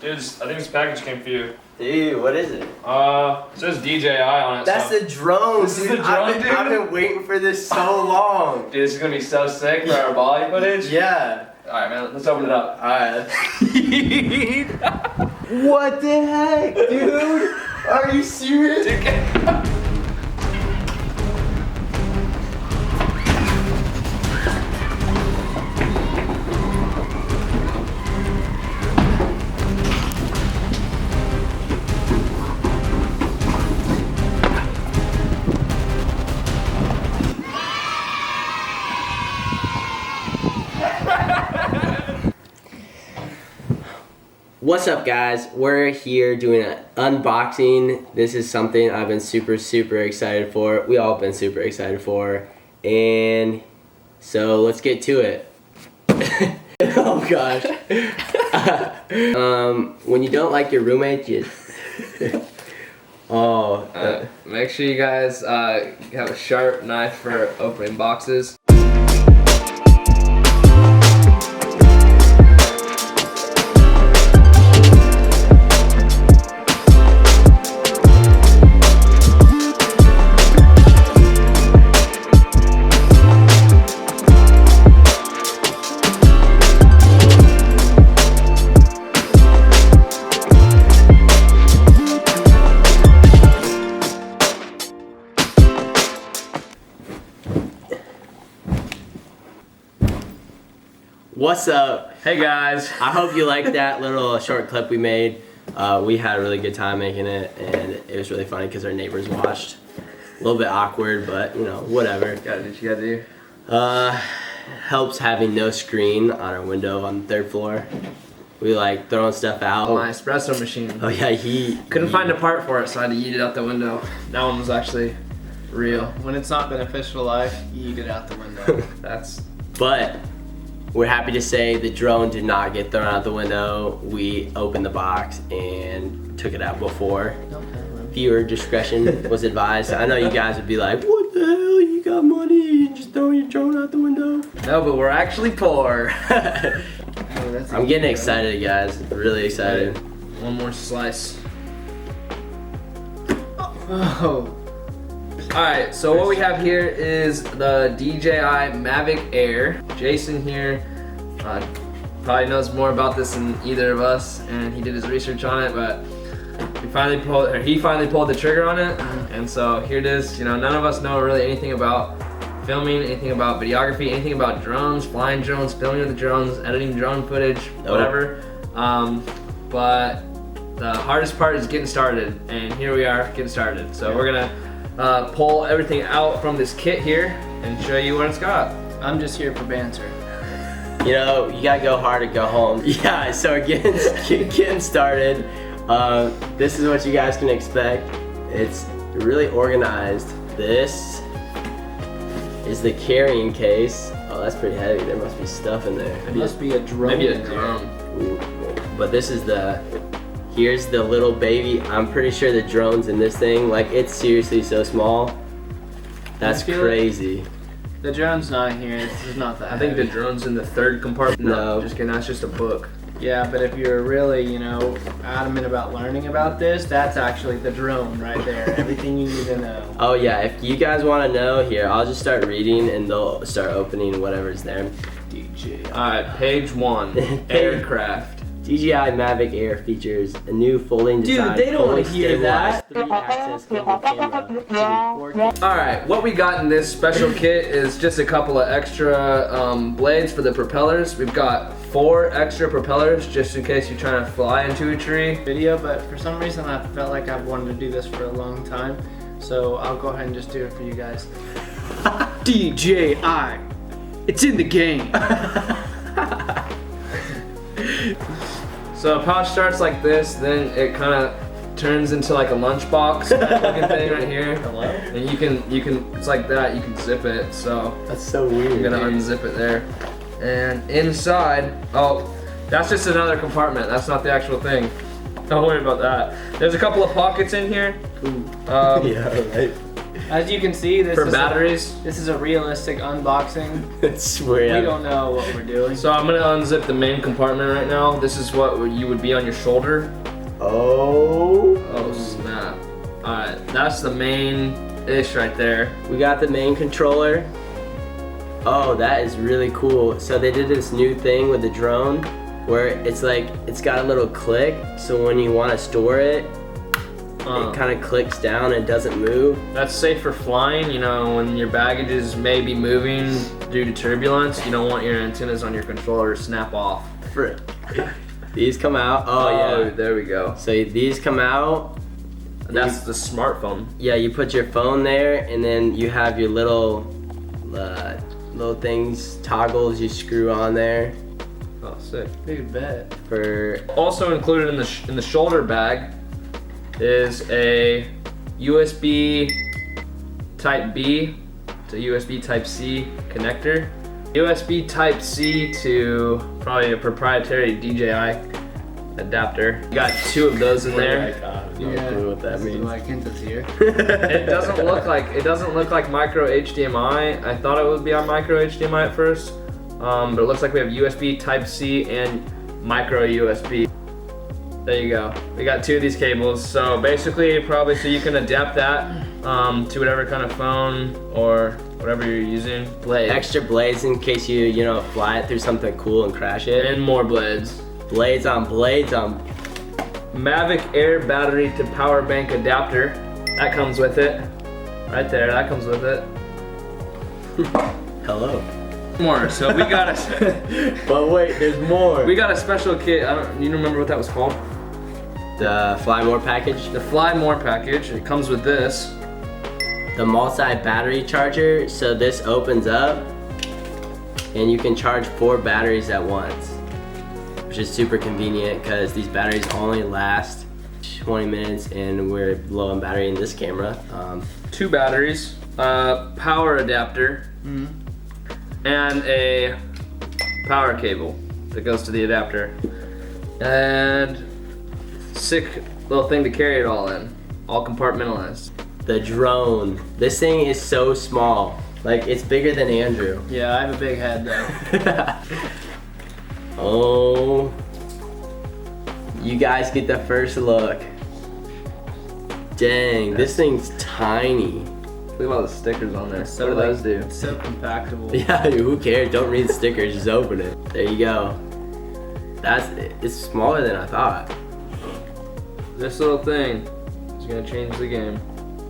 Dude, I think this package came for you. Dude, what is it? It says DJI on it. That's the drone, This dude. is the drone, dude? I've been waiting for this so long. Dude, this is gonna be so sick for our Bali footage. Yeah. Alright, man, let's open it up. Alright. What the heck, dude? Are you serious? Dude, What's up, guys? We're here doing an unboxing. This is something I've been super excited for. We all been super excited for. And so let's get to it. Oh gosh. When you don't like your roommate, you make sure you guys have a sharp knife for opening boxes. What's up? hey guys. I hope you liked that little short clip we made. We had a really good time making it, and it was really funny because our neighbors watched. A little bit awkward, but you know, whatever. Gotta do what you gotta do. Helps having no screen on our window on the 3rd floor. We like throwing stuff out. My espresso machine. Oh yeah, he Couldn't find a part for it, so I had to eat it out the window. That one was actually real. When it's not beneficial life, you eat it out the window. That's. But we're happy to say the drone did not get thrown out the window. We opened the box and took it out before. Viewer discretion was advised. I know you guys would be like, what the hell, you got money and just throwing your drone out the window? No, but we're actually poor. I'm getting excited, guys. Really excited. One more slice. Oh. Alright, so what we have here is the DJI Mavic Air. Jason here probably knows more about this than either of us, and he did his research on it, but he finally pulled the trigger on it, and so here it is. You know, none of us know really anything about filming, anything about videography, anything about drones, flying drones, filming with the drones, editing drone footage, whatever. But the hardest part is getting started, and here we are getting started. So we're gonna pull everything out from this kit here and show you what it's got. I'm just here for banter. You know, you gotta go hard to go home. Yeah, so getting started. This is what you guys can expect. It's really organized. This is the carrying case. Oh, that's pretty heavy. There must be stuff in there. It must be a drone. Maybe a in there. drone. Ooh. But this is here's the little baby. I'm pretty sure the drone's in this thing. Like, it's seriously so small. That's crazy. The drone's not here. It's not that. I think the heavy. drone's in the 3rd compartment. No. Just kidding, that's just a book. Yeah, but if you're really, you know, adamant about learning about this, that's actually the drone right there. Everything you need to know. Oh yeah, if you guys want to know, here, I'll just start reading and they'll start opening whatever's there. DJI. Alright, page 1. Aircraft. DJI Mavic Air features a new folding design. Dude, they don't want to hear that. 3-axis cable camera. Alright, what we got in this special kit is just a couple of extra blades for the propellers. We've got 4 extra propellers just in case you're trying to fly into a tree. Video, but for some reason I felt like I've wanted to do this for a long time. So I'll go ahead and just do it for you guys. DJI. It's in the game. So a pouch starts like this, then it kind of turns into like a lunchbox looking thing right here. Hello? And you can, it's like that, you can zip it, so That's so weird. you're gonna unzip it there. And inside, oh, that's just another compartment, that's not the actual thing. Don't worry about that. There's a couple of pockets in here. Yeah, right. As you can see, this For is batteries. this is a realistic unboxing. I swear. We don't know what we're doing. So I'm gonna unzip the main compartment right now. This is what you would be on your shoulder. Oh. Oh snap. Alright, that's the main ish right there. We got the main controller. Oh, that is really cool. So they did this new thing with the drone where it's like, it's got a little click. So when you want to store it, it kind of clicks down and doesn't move. That's safe for flying, you know, when your baggage is maybe moving due to turbulence, you don't want your antennas on your controller to snap off. These come out. Oh yeah. There we go. So these come out. That's the smartphone. Yeah, you put your phone there, and then you have your little things, toggles you screw on there. Oh, sick. Big bet. For also included in the shoulder bag is a USB Type B to USB Type C connector. USB Type C to probably a proprietary DJI adapter. You got 2 of those in there. No clue what that means. Why Kent is here. It doesn't look like micro HDMI. I thought it would be on micro HDMI at first, but it looks like we have USB Type C and micro USB. There you go. We got 2 of these cables. So basically, probably so you can adapt that to whatever kind of phone or whatever you're using. Blade. Extra blades in case you know, fly it through something cool and crash it. And more blades. Blades on blades on. Mavic Air battery to power bank adapter. That comes with it. Right there, that comes with it. Hello. More. So we got a But wait, there's more. we got a special kit. You remember what that was called? The Fly More package. The Fly More package. It comes with this. The multi-battery charger. So this opens up and you can charge 4 batteries at once, which is super convenient because these batteries only last 20 minutes and we're low on battery in this camera. 2 batteries, power adapter, and a power cable that goes to the adapter. And sick little thing to carry it all in, all compartmentalized. The drone. This thing is so small. Like, it's bigger than Andrew. Yeah, I have a big head though. Oh, you guys get the first look. Dang, this thing's tiny. Look at all the stickers on there. So What do those do? It's so compactable. Yeah, who cares? Don't read the stickers, just open it. There you go. It's smaller than I thought. This little thing is gonna change the game.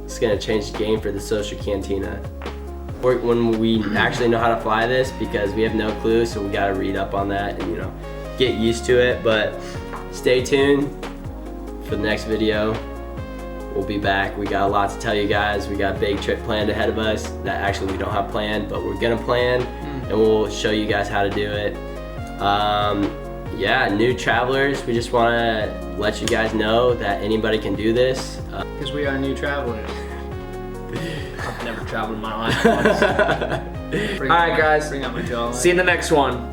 It's gonna change the game for the social cantina. Or when we actually know how to fly this, because we have no clue, so we gotta read up on that and, you know, get used to it. But stay tuned for the next video. We'll be back. We got a lot to tell you guys. We got a big trip planned ahead of us that actually we don't have planned, but we're gonna plan, and we'll show you guys how to do it. Yeah, new travelers, we just wanna let you guys know that anybody can do this. Because we are new travelers. I've never traveled in my life once. Alright guys, Bring out my jawline. see you in the next one.